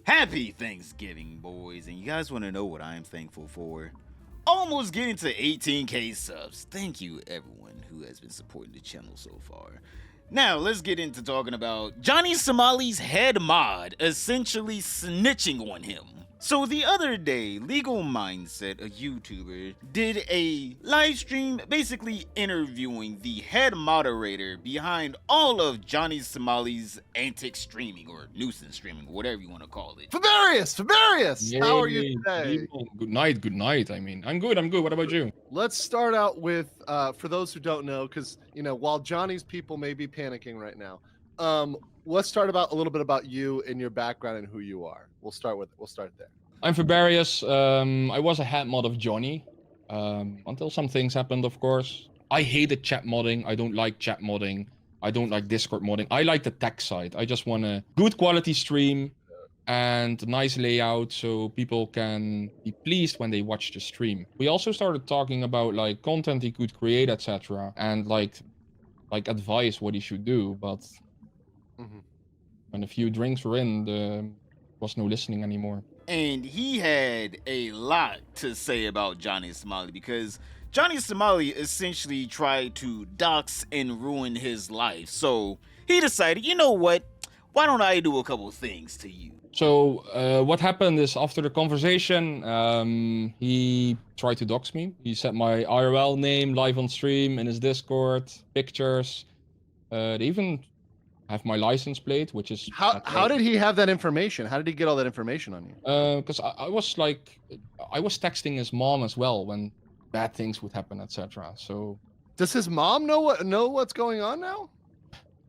Happy Thanksgiving, boys, and you guys want to know what I'm thankful for? Almost getting to 18k subs. Thank you, everyone who has been supporting the channel so far. Now, let's get into talking about Johnny Somali's head mod essentially snitching on him. So the other day, Legalmindset, a YouTuber, did a live stream basically interviewing the head moderator behind all of Johnny Somali's antic streaming or nuisance streaming, whatever you want to call it. Fabarius! How are you today? Good night. I mean, I'm good. What about you? Let's start out with, for those who don't know, because, you know, while Johnny's people may be panicking right now, let's start about a little bit about you and your background and who you are. We'll start there. I'm Fabarius. I was a head mod of Johnny until some things happened, of course. I hated chat modding. I don't like chat modding. I don't like Discord modding. I like the tech side. I just want a good quality stream and a nice layout so people can be pleased when they watch the stream. We also started talking about like content he could create, etc. and like advice what he should do, but when a few drinks were in, there was no listening anymore. And he had a lot to say about Johnny Somali because Johnny Somali essentially tried to dox and ruin his life. So he decided, you know what? Why don't I do a couple things to you? So what happened is after the conversation, he tried to dox me. He said my IRL name live on stream in his Discord, pictures. They even have my license plate, which is... How did he have that information? How did he get all that information on you? Because I was texting his mom as well when bad things would happen, etc. So... Does his mom know what's going on now?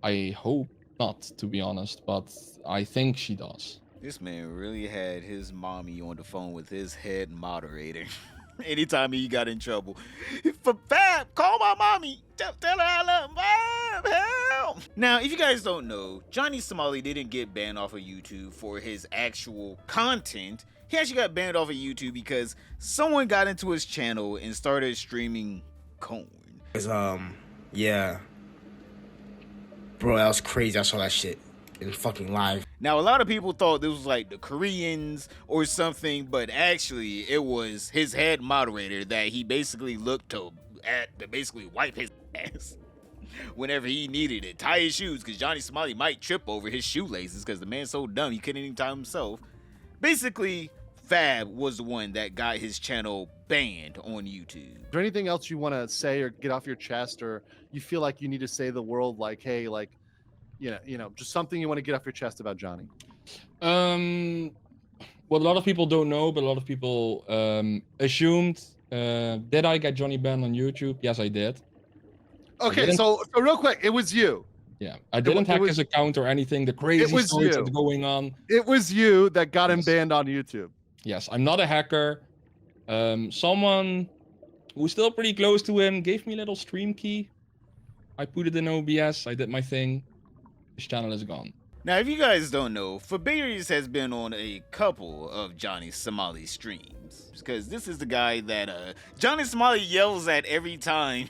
I hope not, to be honest, but I think she does. This man really had his mommy on the phone with his head moderator. Anytime he got in trouble. Fab, call my mommy. Tell her I love Fab, help. Now, if you guys don't know, Johnny Somali didn't get banned off of YouTube for his actual content. He actually got banned off of YouTube because someone got into his channel and started streaming corn. Yeah. Bro, that was crazy. I saw that shit in fucking live. Now, a lot of people thought this was like the Koreans or something, but actually it was his head moderator that he basically looked to basically wipe his ass whenever he needed it. Tie his shoes, because Johnny Somali might trip over his shoelaces because the man's so dumb he couldn't even tie himself. Basically, Fab was the one that got his channel banned on YouTube. Is there anything else you want to say or get off your chest, or you feel like you need to say to the world, like, hey, like, you know, just something you want to get off your chest about Johnny? What a lot of people don't know, but a lot of people assumed, did I get Johnny banned on YouTube? Yes, I did. Okay, so real quick, it was you. Yeah, I didn't hack his account or anything. The crazy stories that's going on. It was you that got him banned on YouTube. Yes, I'm not a hacker. Someone who's still pretty close to him gave me a little stream key. I put it in OBS. I did my thing. His channel is gone. Now, if you guys don't know, Fabarius has been on a couple of Johnny Somali streams because this is the guy that Johnny Somali yells at every time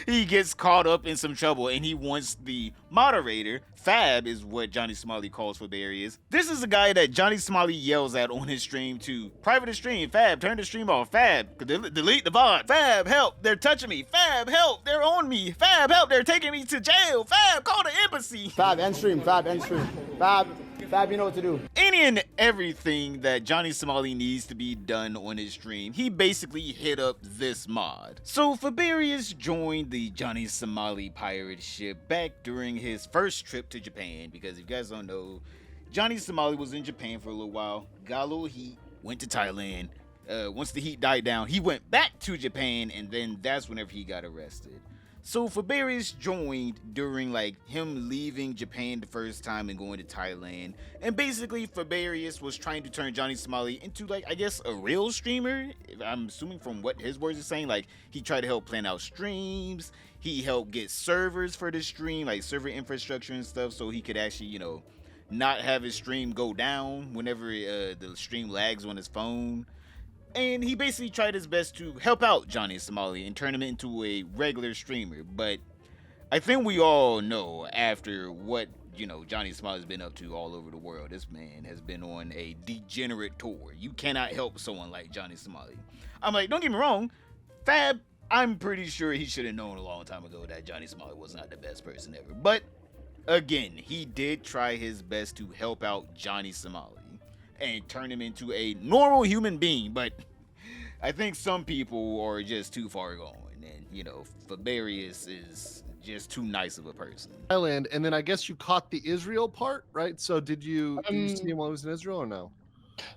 he gets caught up in some trouble, and he wants the moderator. Fab is what Johnny Somali calls Fabarius. This is the guy that Johnny Somali yells at on his stream to private the stream. Fab, turn the stream off. Fab, delete the VOD. Fab, help, they're touching me. Fab, help, they're on me. Fab, help, they're taking me to jail. Fab, call the embassy. Fab, end stream. Fab, end stream. Fab, you know what to do. Any and everything that Johnny Somali needs to be done on his stream, he basically hit up this mod. So Fabarius joined the Johnny Somali pirate ship back during his first trip to Japan, because if you guys don't know, Johnny Somali was in Japan for a little while, got a little heat, went to Thailand. Once the heat died down, he went back to Japan, and then that's whenever he got arrested. So Fabarius joined during like him leaving Japan the first time and going to Thailand, and basically Fabarius was trying to turn Johnny Somali into, like, I guess a real streamer. I'm assuming from what his words are saying, like he tried to help plan out streams, he helped get servers for the stream, like server infrastructure and stuff, so he could actually, you know, not have his stream go down whenever the stream lags on his phone. And he basically tried his best to help out Johnny Somali and turn him into a regular streamer. But I think we all know after what Johnny Somali's been up to all over the world. This man has been on a degenerate tour. You cannot help someone like Johnny Somali. I'm like, don't get me wrong, Fab, I'm pretty sure he should have known a long time ago that Johnny Somali was not the best person ever. But again, he did try his best to help out Johnny Somali and turn him into a normal human being. But I think some people are just too far gone. And, Fabarius is just too nice of a person. Thailand, and then I guess you caught the Israel part, right? So did you see him while he was in Israel or no?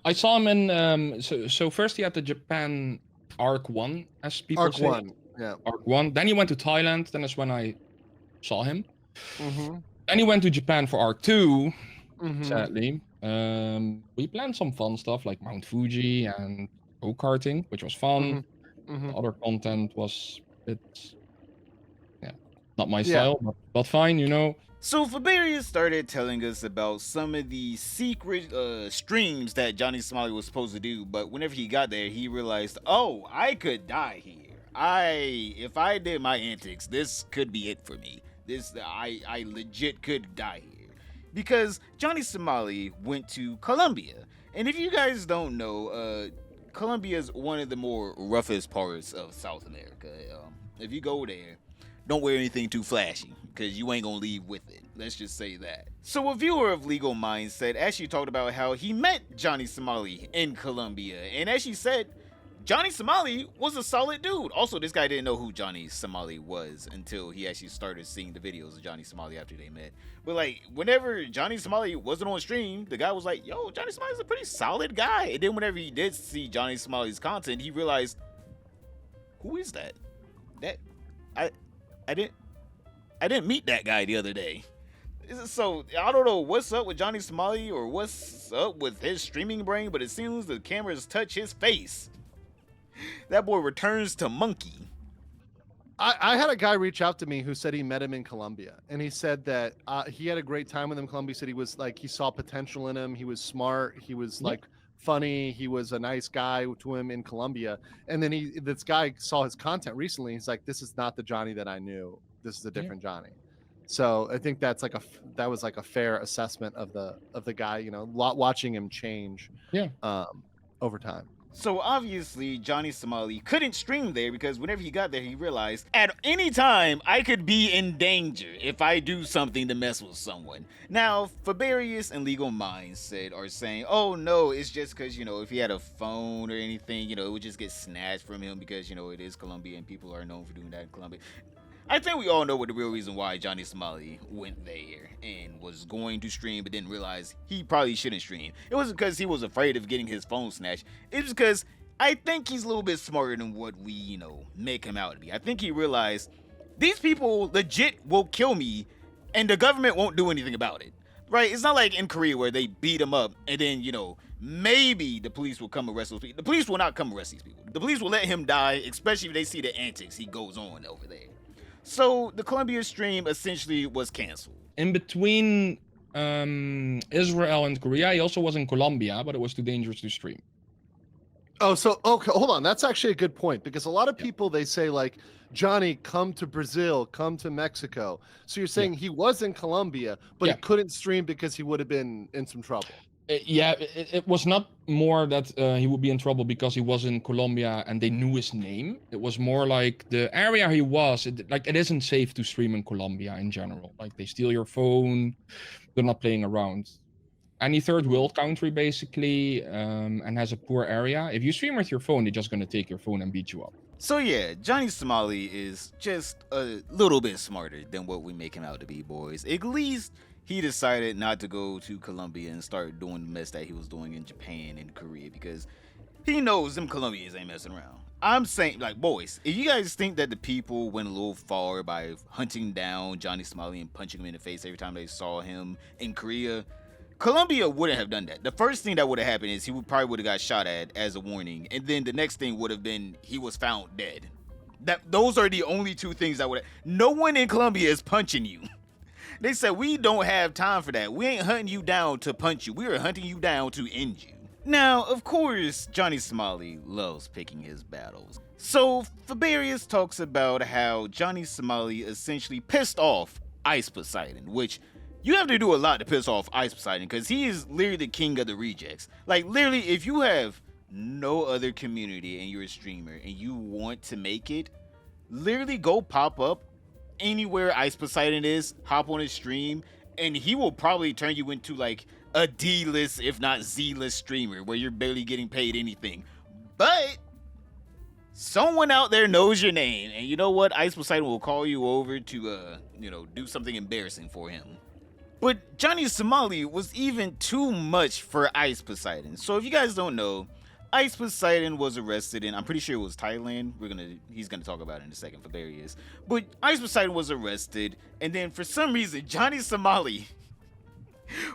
I saw him in so first he had the Japan Arc 1, as people say. Arc 1, yeah. Arc 1. Then he went to Thailand. Then is when I saw him. Mm-hmm. Then he went to Japan for Arc 2, Mm-hmm. sadly. We planned some fun stuff like Mount Fuji and go-karting, which was fun. Mm-hmm. The other content was a bit, not my style, but fine, So Fabarius started telling us about some of the secret streams that Johnny Somali was supposed to do, but whenever he got there, he realized, oh, I could die here. If I did my antics, this could be it for me. I legit could die here. Because Johnny Somali went to Colombia. And if you guys don't know, Colombia is one of the more roughest parts of South America. If you go there, don't wear anything too flashy, because you ain't gonna leave with it. Let's just say that. So a viewer of Legal Mindset actually talked about how he met Johnny Somali in Colombia, and as she said, Johnny Somali was a solid dude. Also, this guy didn't know who Johnny Somali was until he actually started seeing the videos of Johnny Somali after they met. But like, whenever Johnny Somali wasn't on stream, the guy was like, yo, Johnny Somali's a pretty solid guy. And then whenever he did see Johnny Somali's content, he realized, who is that? I didn't meet that guy the other day. So I don't know what's up with Johnny Somali or what's up with his streaming brain, but it seems the cameras touch his face. That boy returns to monkey. I had a guy reach out to me who said he met him in Colombia, and he said that he had a great time with him in Colombia. He said he was like, he saw potential in him. He was smart. He was like funny. He was a nice guy to him in Colombia. And then this guy saw his content recently. He's like, this is not the Johnny that I knew. This is a different Johnny. So I think that was like a fair assessment of the guy, watching him change over time. So obviously Johnny Somali couldn't stream there because whenever he got there, he realized at any time I could be in danger if I do something to mess with someone. Now, Fabarius and Legal Mindset are saying, oh no, it's just because, if he had a phone or anything, it would just get snatched from him because, it is Colombia and people are known for doing that in Colombia. I think we all know what the real reason why Johnny Somali went there and was going to stream but didn't realize he probably shouldn't stream. It wasn't because he was afraid of getting his phone snatched. It was because I think he's a little bit smarter than what we, make him out to be. I think he realized these people legit will kill me and the government won't do anything about it. Right? It's not like in Korea where they beat him up and then, maybe the police will come arrest those people. The police will not come arrest these people. The police will let him die, especially if they see the antics he goes on over there. So the Colombia stream essentially was canceled. In between Israel and Korea, he also was in Colombia, but it was too dangerous to stream. Oh, so, okay, hold on. That's actually a good point, because a lot of people, they say like, Johnny, come to Brazil, come to Mexico. So you're saying he was in Colombia, but he couldn't stream because he would have been in some trouble. It was not more that he would be in trouble because he was in Colombia and they knew his name. It was more like the area he was, it isn't safe to stream in Colombia in general. Like, they steal your phone, they're not playing around. Any third world country, basically, and has a poor area, if you stream with your phone, they're just going to take your phone and beat you up. So yeah, Johnny Somali is just a little bit smarter than what we make him out to be, boys. At least he decided not to go to Colombia and start doing the mess that he was doing in Japan and Korea, because he knows them Colombians ain't messing around. I'm saying, like, boys, if you guys think that the people went a little far by hunting down Johnny Somali and punching him in the face every time they saw him in Korea, Colombia wouldn't have done that. The first thing that would have happened is he probably would have got shot at as a warning, and then the next thing would have been he was found dead. Those are the only two things that would have. No one in Colombia is punching you. They said, we don't have time for that. We ain't hunting you down to punch you. We are hunting you down to end you. Now, of course, Johnny Somali loves picking his battles. So Fabarius talks about how Johnny Somali essentially pissed off Ice Poseidon, which you have to do a lot to piss off Ice Poseidon because he is literally the king of the rejects. Like, literally, if you have no other community and you're a streamer and you want to make it, literally go pop up anywhere Ice Poseidon is, hop on his stream, and he will probably turn you into like a D-list, if not Z-list streamer where you're barely getting paid anything. But someone out there knows your name, and you know what? Ice Poseidon will call you over to, do something embarrassing for him. But Johnny Somali was even too much for Ice Poseidon. So if you guys don't know, Ice Poseidon was arrested in, I'm pretty sure it was Thailand. He's gonna talk about it in a second for Barriers. But Ice Poseidon was arrested, and then for some reason, Johnny Somali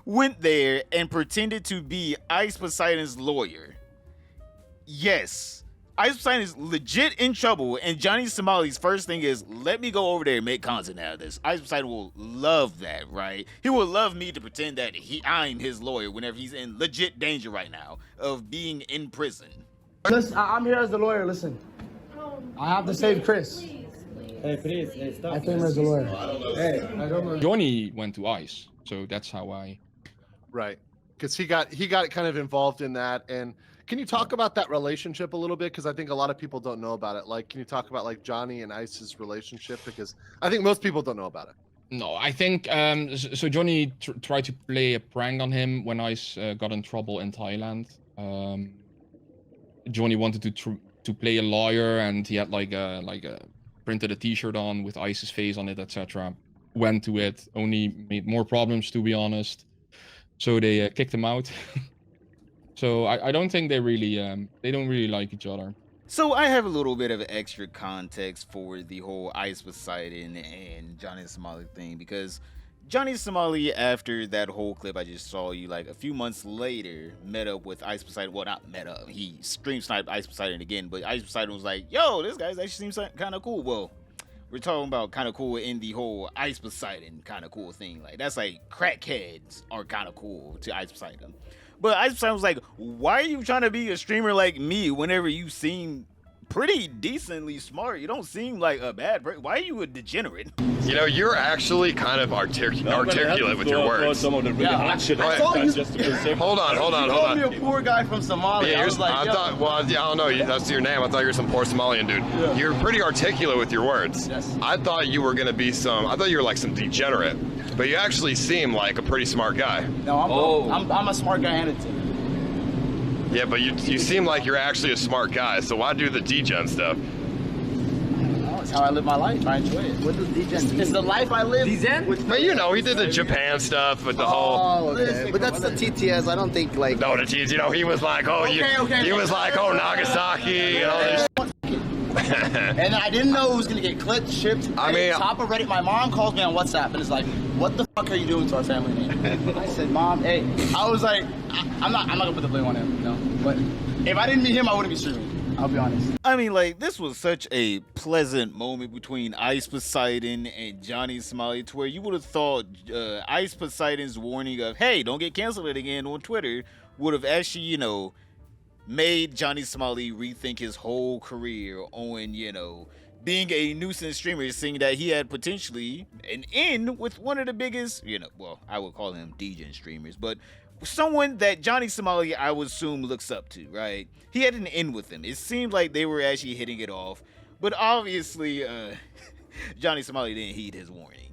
went there and pretended to be Ice Poseidon's lawyer. Yes. Ice Poseidon is legit in trouble, and Johnny Somali's first thing is, let me go over there and make content out of this. Ice Poseidon will love that, right? He will love me to pretend that I'm his lawyer whenever he's in legit danger right now of being in prison. Listen, I'm here as the lawyer. Listen, I have to save Chris. Hey, please, hey, stop. I came here as a lawyer. Hey, I don't know. Johnny went to Ice, so that's how I. Right, because he got kind of involved in that. And can you talk about that relationship a little bit? Because I think a lot of people don't know about it. Like, can you talk about like Johnny and Ice's relationship? Because I think most people don't know about it. No, I think so. Johnny tried to play a prank on him when Ice got in trouble in Thailand. Johnny wanted to play a lawyer, and he had printed a T-shirt on with Ice's face on it, etc. Went to it, only made more problems, to be honest. So they kicked him out. So I don't think they don't really like each other. So I have a little bit of extra context for the whole Ice Poseidon and Johnny Somali thing, because Johnny Somali, after that whole clip I just saw you, like a few months later, met up with Ice Poseidon. Well, not met up. He stream sniped Ice Poseidon again, but Ice Poseidon was like, yo, this guy's actually seems kind of cool. Well, we're talking about kind of cool in the whole Ice Poseidon kind of cool thing. Like, that's like crackheads are kind of cool to Ice Poseidon. But Ice Poseidon was like, why are you trying to be a streamer like me whenever you seem pretty decently smart? You don't seem like a bad person. Why are you a degenerate? You know, you're actually kind of articulate with your words. Some of the really hot shit. Right. Hold on. You called me a poor guy from Somalia. Yeah, I was like, I don't know. That's your name. I thought you were some poor Somalian dude. Yeah. You're pretty articulate with your words. Yes. I thought you were gonna be I thought you were like some degenerate, but you actually seem like a pretty smart guy. No, I'm a smart guy and a team. Yeah, but you seem like you're actually a smart guy. So why do the degen stuff? It's how I live my life. I enjoy it. What does degen mean? It's the life I live. Degen? But you know, he did the Japan stuff with the whole. Okay. But that's the TTS. I don't think like. No, the T's. You know, he was like, he was like, Nagasaki and all this. And I didn't know it was gonna get clipped, shipped. I mean, top of Reddit. My mom calls me on WhatsApp and is like, "What the fuck are you doing to our family name?" I said, "Mom, hey." I was like, "I'm not gonna put the blame on him, you know." But if I didn't meet him, I wouldn't be streaming. I'll be honest. I mean, like, this was such a pleasant moment between Ice Poseidon and Johnny Somali to where you would have thought Ice Poseidon's warning of, hey, don't get canceled again on Twitter would have actually, made Johnny Somali rethink his whole career on, being a nuisance streamer, seeing that he had potentially an in with one of the biggest, well, I would call him DJ streamers, but someone that Johnny Somali, I would assume, looks up to, right? He had an in with him. It seemed like they were actually hitting it off, but obviously, Johnny Somali didn't heed his warning.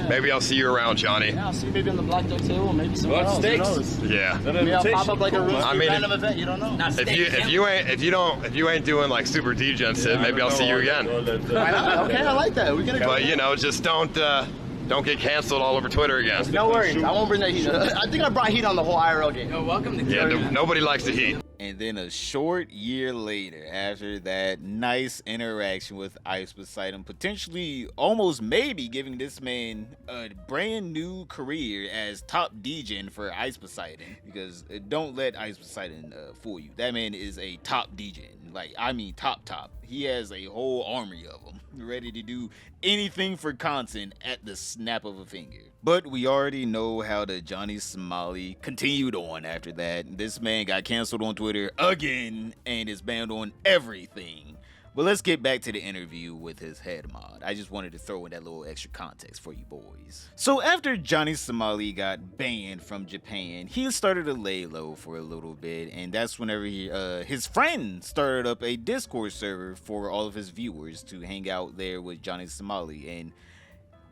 Maybe I'll see you around, Johnny. Yeah, I'll see you maybe on the Blackjack table, or maybe somewhere else. Who knows? Yeah. Maybe I'll pop up like a random event. You don't know. If you ain't doing like super degen shit, maybe I'll see you again. Okay, I like that. We can agree. But just don't get canceled all over Twitter again. No worries. I won't bring that heat. I think I brought heat on the whole IRL game. Yo, welcome to nobody likes the heat. And then a short year later, after that nice interaction with Ice Poseidon, potentially almost maybe giving this man a brand new career as top degen for Ice Poseidon, because don't let Ice Poseidon fool you. That man is a top degen. Like, I mean top. He has a whole army of them ready to do anything for content at the snap of a finger. But we already know how the Johnny Somali continued on after that. This man got canceled on Twitter again and is banned on everything. But let's get back to the interview with his head mod. I just wanted to throw in that little extra context for you boys. So after Johnny Somali got banned from Japan, he started to lay low for a little bit, and that's whenever his friend started up a Discord server for all of his viewers to hang out there with Johnny Somali. And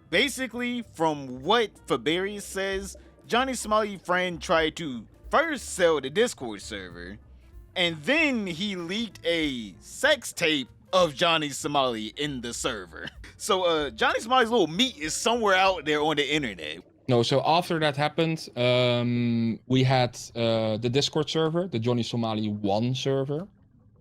basically, from what Fabarius says, Johnny Somali friend tried to first sell the Discord server, and then he leaked a sex tape of Johnny Somali in the server. So Johnny Somali's little meat is somewhere out there on the internet. No, so after that happened, we had the Discord server, the Johnny Somali 1 server,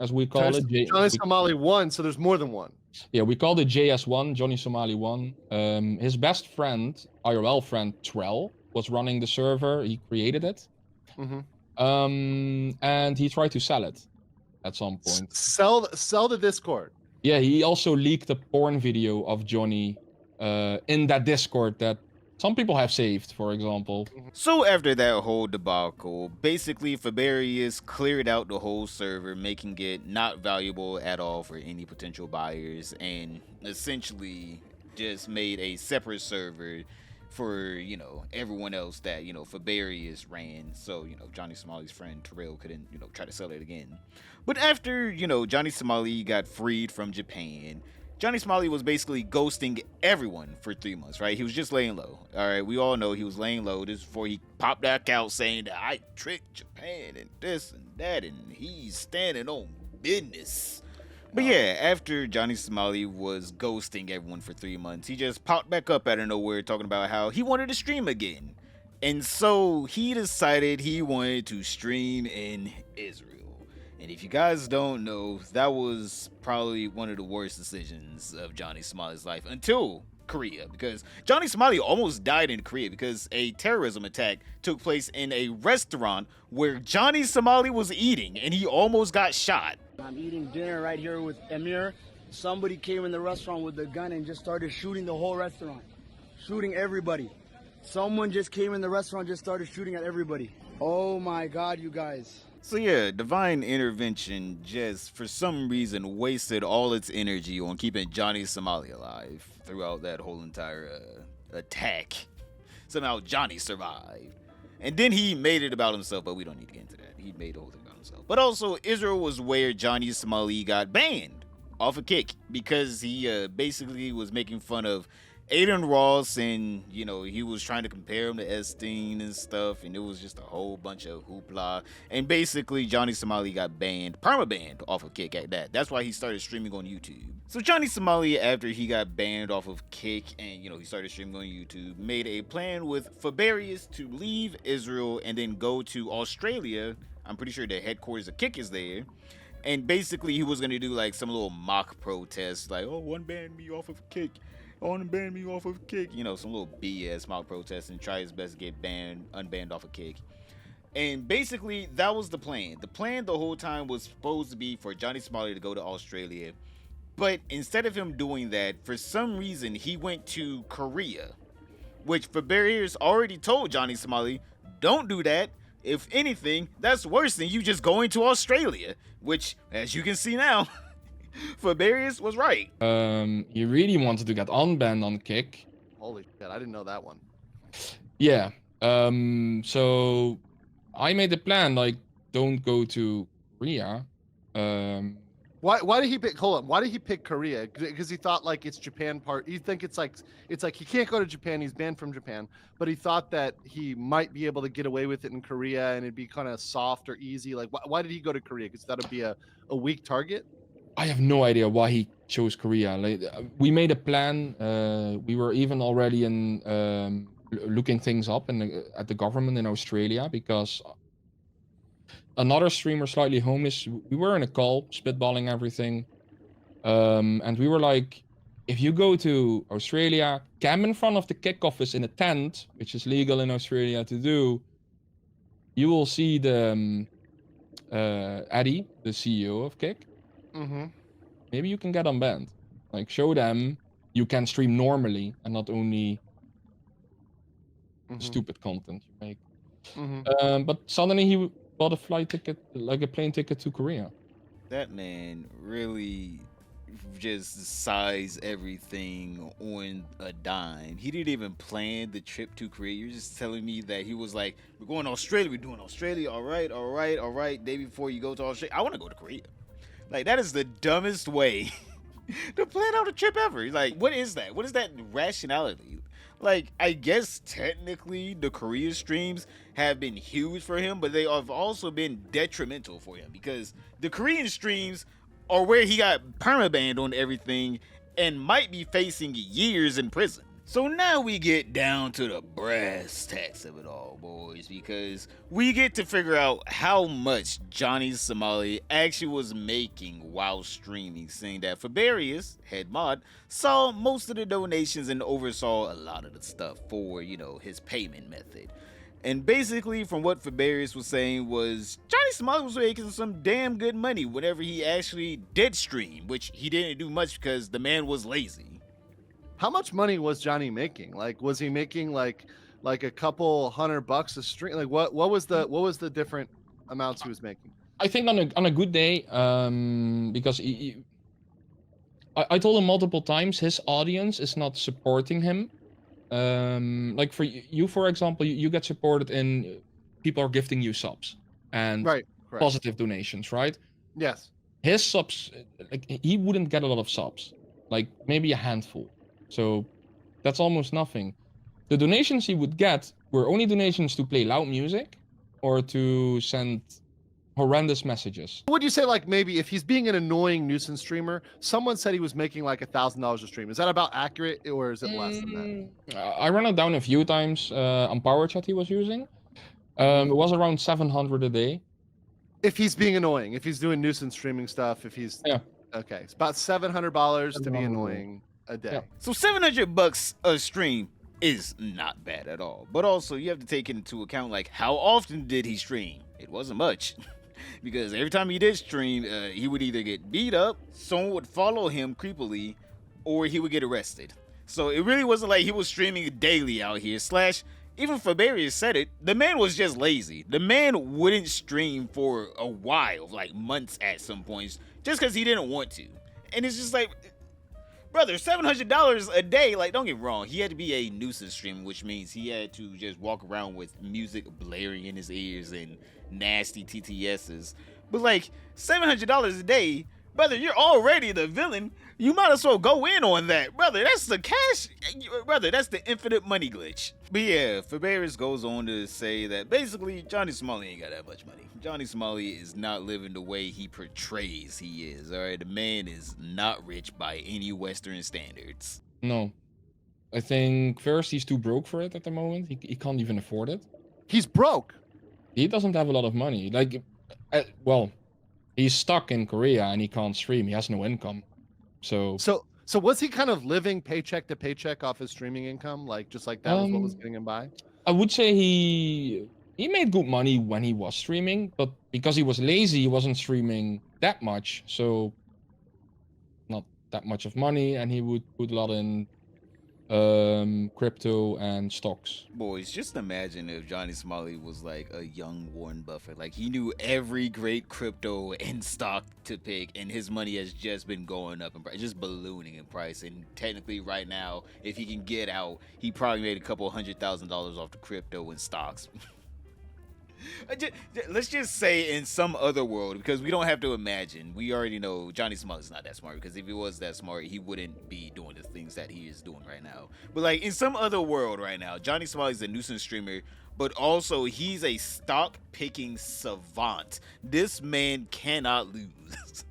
as we call it. Johnny Somali 1, so there's more than one. Yeah, we called it JS1, Johnny Somali 1. His best friend, IRL friend Trell, was running the server. He created it. And he tried to sell it at some point. Sell the Discord. Yeah, he also leaked a porn video of Johnny in that Discord that some people have saved, for example. So after that whole debacle, basically Fabarius cleared out the whole server, making it not valuable at all for any potential buyers, and essentially just made a separate server for, you know, everyone else that, you know, Fabarius ran, so, you know, Johnny Somali's friend Terrell couldn't, you know, try to sell it again. But after, you know, Johnny Somali got freed from Japan, Johnny Somali was basically ghosting everyone for 3 months, right? He was just laying low. All right, we all know he was laying low. This is before he popped back out saying that I tricked Japan and this and that, and he's standing on business. But yeah, after Johnny Somali was ghosting everyone for 3 months, he just popped back up out of nowhere talking about how he wanted to stream again. And so he decided he wanted to stream in Israel. And if you guys don't know, that was probably one of the worst decisions of Johnny Somali's life until Korea, because Johnny Somali almost died in Korea because a terrorism attack took place in a restaurant where Johnny Somali was eating, and he almost got shot. I'm eating dinner right here with Emir. Somebody came in the restaurant with a gun and just started shooting the whole restaurant. Shooting everybody. Someone just came in the restaurant, just started shooting at everybody. Oh my God, you guys. So yeah, divine intervention just for some reason wasted all its energy on keeping Johnny Somali alive throughout that whole entire attack. Somehow Johnny survived. And then he made it about himself, but we don't need to get into that. He made the whole thing about himself. But also, Israel was where Johnny Somali got banned off a kick because he basically was making fun of Aiden Ross, and, you know, he was trying to compare him to Epstein and stuff, and it was just a whole bunch of hoopla. And basically, Johnny Somali got banned, perma-banned off of Kick at that. That's why he started streaming on YouTube. So Johnny Somali, after he got banned off of Kick and, you know, he started streaming on YouTube, made a plan with Fabarius to leave Israel and then go to Australia. I'm pretty sure the headquarters of Kick is there. And basically, he was going to do, like, some little mock protest, like, oh, unban me off of Kick. Unban me off of Kick, you know, some little BS mock protest, and try his best to get unbanned off of Kick. And basically, that was the plan. The plan the whole time was supposed to be for Johnny Somali to go to Australia. But instead of him doing that, for some reason, he went to Korea, which Fabarius already told Johnny Somali, don't do that. If anything, that's worse than you just going to Australia, which, as you can see now, Fabarius was right. He really wanted to get unbanned on Kick. Holy shit, I didn't know that one. Yeah. So I made a plan, like, don't go to Korea. Why did he pick? Hold on. Why did he pick Korea? Because he thought like it's Japan part. You think it's like he can't go to Japan. He's banned from Japan. But he thought that he might be able to get away with it in Korea, and it'd be kind of soft or easy. Like why did he go to Korea? Because that'd be a weak target. I have no idea why he chose Korea. Like, we made a plan. We were even already in looking things up at the government in Australia, because another streamer, Slightly Homeless, we were in a call, spitballing everything. And we were like, if you go to Australia, camp in front of the Kick office in a tent, which is legal in Australia to do, you will see the Eddie, the CEO of Kick. Mm-hmm. Maybe you can get unbanned. Like, show them you can stream normally and not only stupid content you make. But suddenly he bought a flight ticket, like a plane ticket to Korea. That man really just size everything on a dime. He didn't even plan the trip to Korea. You're just telling me that he was like, we're going to Australia, we're doing Australia, all right. Day before you go to Australia, I want to go to Korea. Like, that is the dumbest way to plan out a trip ever. Like, what is that? What is that rationality? Like, I guess technically the Korea streams have been huge for him, but they have also been detrimental for him because the Korean streams are where he got permabanned on everything and might be facing years in prison. So now we get down to the brass tacks of it all, boys, because we get to figure out how much Johnny Somali actually was making while streaming, seeing that Fabarius, head mod, saw most of the donations and oversaw a lot of the stuff for, his payment method. And basically, from what Fabarius was saying was, Johnny Somali was making some damn good money whenever he actually did stream, which he didn't do much because the man was lazy. How much money was Johnny making? Like, was he making like a couple $100 a stream? Like, what was the different amounts he was making? I think on a good day, because I told him multiple times his audience is not supporting him. Like for you, for example, you get supported in people are gifting you subs and right. positive donations, right? Yes. His subs, like he wouldn't get a lot of subs, like maybe a handful. So that's almost nothing. The donations he would get were only donations to play loud music or to send horrendous messages. Would you say, like, maybe if he's being an annoying nuisance streamer, someone said he was making like $1,000 a stream. Is that about accurate, or is it less than that? I ran it down a few times on Power Chat he was using. It was around 700 a day. If he's being annoying, if he's doing nuisance streaming stuff, if he's okay, it's about $700 to be annoying a day. Yeah. So $700 a stream is not bad at all. But also you have to take into account like how often did he stream? It wasn't much. Because every time he did stream, he would either get beat up, someone would follow him creepily, or he would get arrested. So it really wasn't like he was streaming daily out here. / even Fabarius said it, the man was just lazy. The man wouldn't stream for a while, like months at some points, just because he didn't want to. And it's just like, brother, $700 a day, like, don't get me wrong, he had to be a nuisance streamer, which means he had to just walk around with music blaring in his ears and nasty TTSs. But like, $700 a day, brother, you're already the villain. You might as well go in on that, brother. That's the cash, brother. That's the infinite money glitch. But yeah, Fabarius goes on to say that basically Johnny Somali ain't got that much money. Johnny Somali is not living the way he portrays he is. All right, the man is not rich by any Western standards. No, I think first he's too broke for it at the moment. He can't even afford it. He's broke. He doesn't have a lot of money. Like, well, he's stuck in Korea and he can't stream. He has no income. So was he kind of living paycheck to paycheck off his streaming income? Like, just like that was what was getting him by? I would say he made good money when he was streaming, but because he was lazy, he wasn't streaming that much. So not that much of money, and he would put a lot in crypto and stocks. Boys, just imagine if Johnny Somali was like a young Warren Buffett. Like, he knew every great crypto and stock to pick, and his money has just been going up in price, just ballooning in price. And technically right now, if he can get out, he probably made a couple $100,000 off the crypto and stocks. Let's just say in some other world, because we don't have to imagine. We already know Johnny Somali's not that smart, because if he was that smart, he wouldn't be doing the things that he is doing right now. But like in some other world right now, Johnny Somali's a nuisance streamer, but also he's a stock picking savant. This man cannot lose.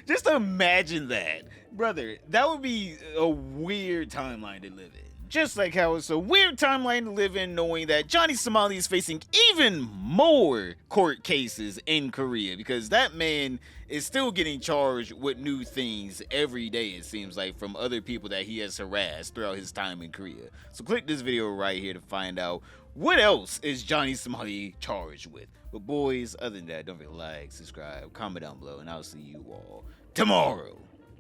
Just imagine that, brother. That would be a weird timeline to live in. Just like how it's a weird timeline to live in knowing that Johnny Somali is facing even more court cases in Korea, because that man is still getting charged with new things every day, it seems like, from other people that he has harassed throughout his time in Korea. So click this video right here to find out what else is Johnny Somali charged with. But boys, other than that, don't forget to like, subscribe, comment down below, and I'll see you all tomorrow.